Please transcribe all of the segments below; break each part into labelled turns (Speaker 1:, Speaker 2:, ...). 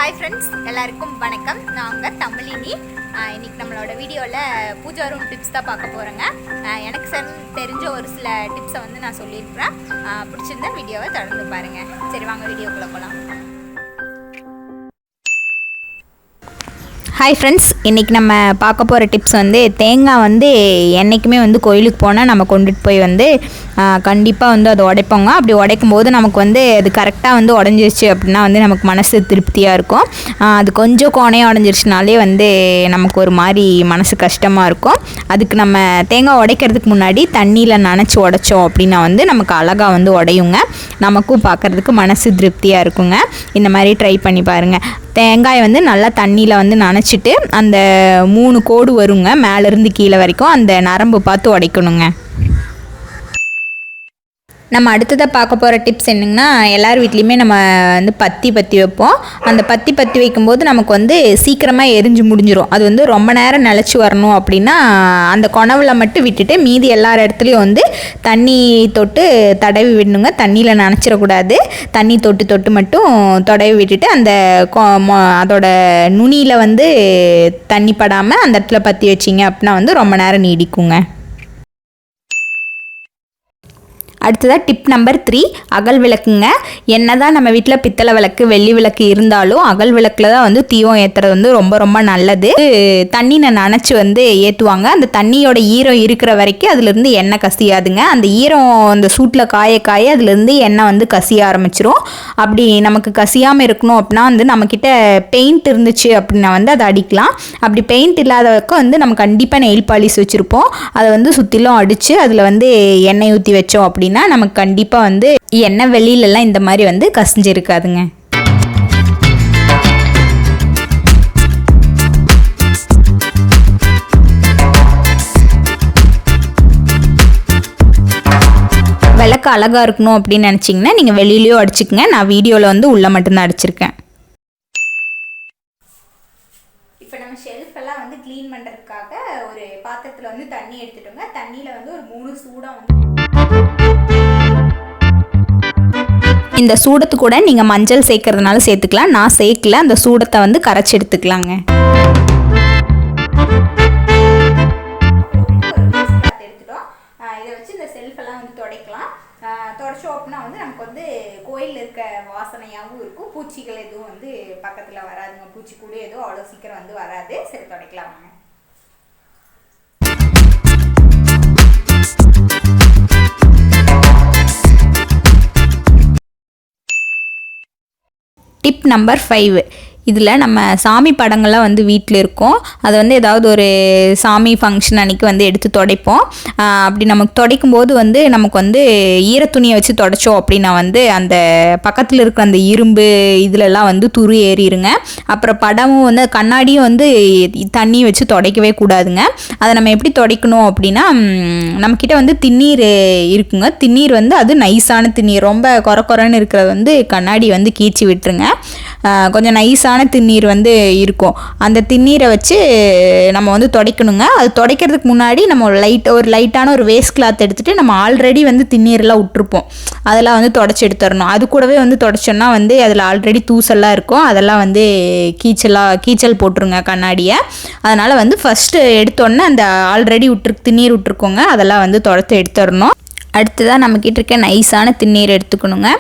Speaker 1: Hi friends, எல்லாருக்கும் வணக்கம். நான் உங்கள் தமிழினி. இன்றைக்கி நம்மளோட வீடியோவில் பூஜா ரூம் டிப்ஸ் தான் பார்க்க போகிறேங்க. எனக்கு தெரிஞ்ச ஒரு சில டிப்ஸை வந்து நான் சொல்லியிருக்கிறேன். பிடிச்சிருந்த வீடியோவை தொடர்ந்து பாருங்கள். சரி, வாங்க வீடியோக்குள்ளே போகலாம். ஹாய் ஃப்ரெண்ட்ஸ், இன்றைக்கி நம்ம பார்க்க போகிற டிப்ஸ் வந்து தேங்காய் வந்து என்றைக்குமே வந்து கோயிலுக்கு போனால் நம்ம கொண்டுட்டு போய் வந்து கண்டிப்பாக வந்து அதை உடைப்போங்க. அப்படி உடைக்கும் போது நமக்கு வந்து அது கரெக்டாக வந்து உடஞ்சிருச்சு அப்படின்னா வந்து நமக்கு மனசு திருப்தியாக இருக்கும். அது கொஞ்சம் கோணையாக உடஞ்சிருச்சுனாலே வந்து நமக்கு ஒரு மாதிரி மனசு கஷ்டமாக இருக்கும். அதுக்கு நம்ம தேங்காய் உடைக்கிறதுக்கு முன்னாடி தண்ணியில் நனைச்சி உடைச்சோம் அப்படின்னா வந்து நமக்கு அழகாக வந்து உடையுங்க. நமக்கும் பார்க்குறதுக்கு மனசு திருப்தியாக இருக்குங்க. இந்த மாதிரி ட்ரை பண்ணி பாருங்கள். தேங்காயை வந்து நல்லா தண்ணியில் வந்து நனைச்சிட்டு அந்த 3 கோடு வருங்க மேலேருந்து கீழே வரைக்கும், அந்த நரம்பு பார்த்து உடைக்கணுங்க. நம்ம அடுத்ததாக பார்க்க போகிற டிப்ஸ் என்னங்கன்னா, எல்லார் வீட்லேயுமே நம்ம வந்து பற்றி வைப்போம். அந்த பற்றி வைக்கும்போது நமக்கு வந்து சீக்கிரமாக எரிஞ்சு முடிஞ்சிடும். அது வந்து ரொம்ப நேரம் நிலச்சி வரணும் அப்படின்னா அந்த கொணவில் மட்டும் விட்டுட்டு மீதி எல்லார் இடத்துலையும் வந்து தண்ணி தொட்டு தடவி விடணுங்க. தண்ணியில் நனைச்சிடக்கூடாது. தண்ணி தொட்டு மட்டும் தடவி விட்டுட்டு அந்த அதோட நுனியில் வந்து தண்ணி படாமல் அந்த இடத்துல பற்றி வச்சிங்க அப்படின்னா வந்து ரொம்ப நேரம் நீடிக்குங்க. அடுத்ததாக டிப் நம்பர் 3, அகல் விளக்குங்க. என்ன தான் நம்ம வீட்டில் பித்தளை விளக்கு வெள்ளி விளக்கு இருந்தாலும் அகல் விளக்கில் தான் வந்து தீபம் ஏற்றுறது வந்து ரொம்ப ரொம்ப நல்லது. தண்ணியை நனைச்சி வந்து ஏற்றுவாங்க. அந்த தண்ணியோட ஈரம் இருக்கிற வரைக்கும் அதுலேருந்து எண்ணெய் கசியாதுங்க. அந்த ஈரம் அந்த சூட்டில் காய அதுலேருந்து எண்ணெய் வந்து கசிய ஆரம்பிச்சிரும். அப்படி நமக்கு கசியாமல் இருக்கணும் அப்படின்னா வந்து நம்மக்கிட்ட பெயிண்ட் இருந்துச்சு அப்படின்னா வந்து அதை அடிக்கலாம். அப்படி பெயிண்ட் இல்லாதவரைக்கும் வந்து நம்ம கண்டிப்பாக நெயில் பாலிஷ் வச்சுருப்போம். அதை வந்து சுற்றிலும் அடித்து அதில் வந்து எண்ணெய் ஊற்றி வச்சோம் அப்படின்னா நமக்கு கண்டிப்பாக வந்து எண்ணெய் வெளியிலலாம் இந்த மாதிரி வந்து கசிஞ்சிருக்காதுங்க. விளக்கு அழகாக இருக்கணும் அப்படின்னு நினச்சிங்கன்னா நீங்கள் வெளியிலையோ அடிச்சுக்கங்க. நான் வீடியோவில் வந்து உள்ளே மட்டும்தான் அடிச்சிருக்கேன். இப்போ நம்ம ஷெல்ஃப் எல்லாம் வந்து க்ளீன் பண்ணுறதுக்காக ஒரு பாத்திரத்தில் வந்து தண்ணி எடுத்துட்டோங்க. தண்ணியில் வந்து ஒரு 3 சூடம் வந்து இந்த சூடத்து கூட நீங்கள் மஞ்சள் சேர்க்கறதுனால சேர்த்துக்கலாம். நான் சேர்க்கல. அந்த சூடத்தை வந்து கரைச்சி எடுத்துக்கலாங்க. எடுத்துட்டோம். இதை வச்சு இந்த செல்ஃபெல்லாம் வந்து துடைக்கலாம். துடைச்சோம் அப்படின்னா வந்து நமக்கு வந்து கோயிலில் இருக்க வாசனையாகவும் இருக்கும். பூச்சிகள் எதுவும் வந்து பக்கத்தில் வராதுங்க. பூச்சி கூட எதுவும் அவ்வளோ சீக்கிரம் வந்து வராது. சரி, துடைக்கலாம் வாங்க. டிப் நம்பர் 5, இதில் நம்ம சாமி படங்கள்லாம் வந்து வீட்டில் இருக்கும். அதை வந்து ஏதாவது ஒரு சாமி ஃபங்க்ஷன் அன்றைக்கி வந்து எடுத்து துடைப்போம். அப்படி நமக்கு துடைக்கும் போது வந்து நமக்கு வந்து ஈரத்துணியை வச்சு துடைச்சோம் அப்படின்னா வந்து அந்த பக்கத்தில் இருக்கிற அந்த இரும்பு இதிலெல்லாம் வந்து துரு ஏறிடுங்க. அப்புறம் படமும் வந்து கண்ணாடியும் வந்து தண்ணி வச்சு துடைக்கவே கூடாதுங்க. அதை நம்ம எப்படி துடைக்கணும் அப்படின்னா, நம்மக்கிட்ட வந்து திண்ணீர் இருக்குங்க. திண்ணீர் வந்து அது நைஸான திண்ணீர். ரொம்ப குறைன்னு இருக்கிறது வந்து கண்ணாடி வந்து கீச்சி விட்டுருங்க. கொஞ்சம் நைஸான திண்ணீர் வந்து இருக்கும். அந்த திண்ணீரை வச்சு நம்ம வந்து துடைக்கணுங்க. அது துடைக்கிறதுக்கு முன்னாடி நம்ம ஒரு லைட்டான ஒரு வேஸ்ட் கிளாத் எடுத்துகிட்டு நம்ம ஆல்ரெடி வந்து திண்ணீரெல்லாம் விட்டுருப்போம். அதெல்லாம் வந்து துடைச்சி எடுத்துடணும். அது கூடவே வந்து துடைச்சோன்னா வந்து அதில் ஆல்ரெடி தூசெல்லாம் இருக்கும். அதெல்லாம் வந்து கீச்சல் போட்டுருங்க கண்ணாடியை. அதனால் வந்து ஃபஸ்ட்டு எடுத்தோடனே அந்த ஆல்ரெடி திண்ணீர் விட்டுருக்கோங்க, அதெல்லாம் வந்து துடைச்சி எடுத்துடணும். அடுத்ததாக நம்மக்கிட்ட இருக்க நைஸான திண்ணீர் எடுத்துக்கணுங்க.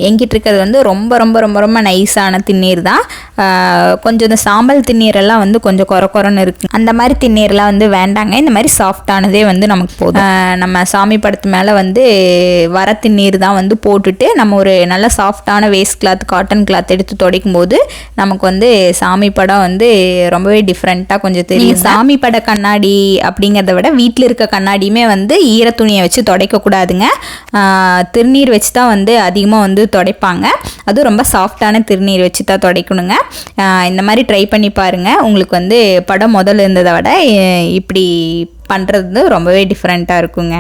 Speaker 1: எங்கிட்ட இருக்கிறது வந்து ரொம்ப ரொம்ப ரொம்ப ரொம்ப நைஸான திண்ணீர் தான். கொஞ்சம் இந்த சாம்பல் திண்ணீரெல்லாம் வந்து கொஞ்சம் குறைன்னு இருக்குது. அந்த மாதிரி திண்ணீரெலாம் வந்து வேண்டாங்க. இந்த மாதிரி சாஃப்டானதே வந்து நமக்கு போதும். நம்ம சாமி படத்து மேலே வந்து வர திண்ணீர் தான் வந்து போட்டுட்டு நம்ம ஒரு நல்ல சாஃப்டான வேஸ்ட் கிளாத் காட்டன் கிளாத் எடுத்து துடைக்கும் போது நமக்கு வந்து சாமி படம் வந்து ரொம்பவே டிஃப்ரெண்ட்டாக கொஞ்சம் தெரியும். சாமி பட கண்ணாடி அப்படிங்கிறத விட வீட்டில் இருக்க கண்ணாடியுமே வந்து ஈரத்துணியை வச்சு துடைக்கக்கூடாதுங்க. திருநீர் வச்சு தான் வந்து அதிகமாக வந்து துடைப்பாங்க. அதுவும் ரொம்ப சாஃப்டான திருநீர் வச்சு தான் துடைக்கணுங்க. இந்த மாதிரி ட்ரை பண்ணி பாருங்கள். உங்களுக்கு வந்து படம் முதல்ல இருந்ததை விட இப்படி பண்ணுறது ரொம்பவே டிஃப்ரெண்ட்டாக இருக்குங்க.